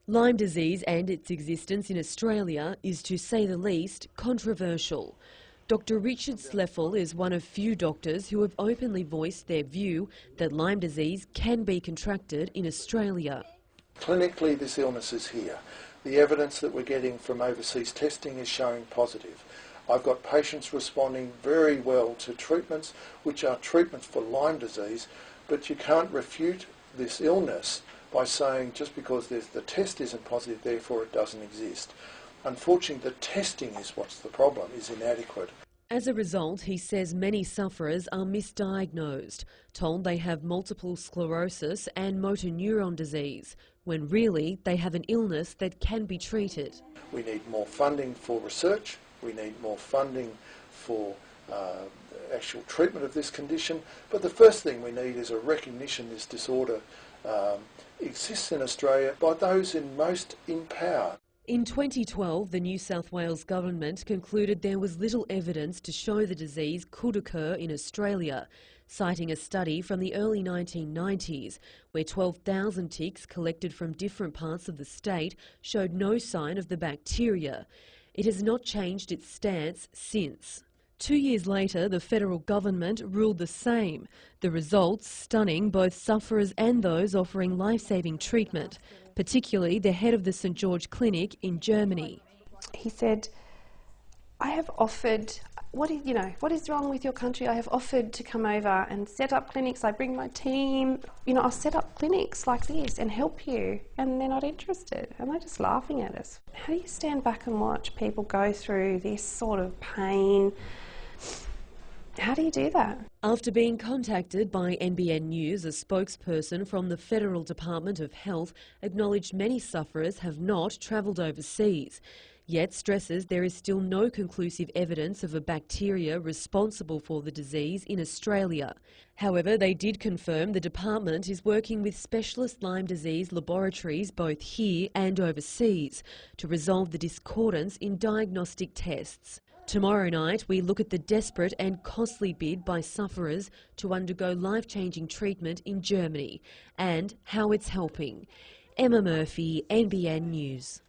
Lyme disease and its existence in Australia is, to say the least, controversial. Dr Richard Sleffel is one of few doctors who have openly voiced their view that Lyme disease can be contracted in Australia. Clinically, this illness is here. The evidence that we're getting from overseas testing is showing positive. I've got patients responding very well to treatments, which are treatments for Lyme disease, but you can't refute this illness by saying just because the test isn't positive, therefore it doesn't exist. Unfortunately, the testing is what's the problem, is inadequate. As a result, he says many sufferers are misdiagnosed, told they have multiple sclerosis and motor neuron disease, when really they have an illness that can be treated. We need more funding for research, we need more funding for actual treatment of this condition, but the first thing we need is a recognition this disorder exists in Australia by those most in power. In 2012, the New South Wales government concluded there was little evidence to show the disease could occur in Australia, citing a study from the early 1990s where 12,000 ticks collected from different parts of the state showed no sign of the bacteria. It has not changed its stance since. 2 years later, the federal government ruled the same, the results stunning both sufferers and those offering life-saving treatment, particularly the head of the St George Clinic in Germany. He said, I have offered, what is wrong with your country? I have offered to come over and set up clinics. I bring my team, I'll set up clinics like this and help you. And they're not interested, and they're just laughing at us. How do you stand back and watch people go through this sort of pain? How do you do that? After being contacted by NBN News, a spokesperson from the Federal Department of Health acknowledged many sufferers have not travelled overseas, yet stresses there is still no conclusive evidence of a bacteria responsible for the disease in Australia. However, they did confirm the department is working with specialist Lyme disease laboratories both here and overseas to resolve the discordance in diagnostic tests. Tomorrow night, we look at the desperate and costly bid by sufferers to undergo life-changing treatment in Germany and how it's helping. Emma Murphy, NBN News.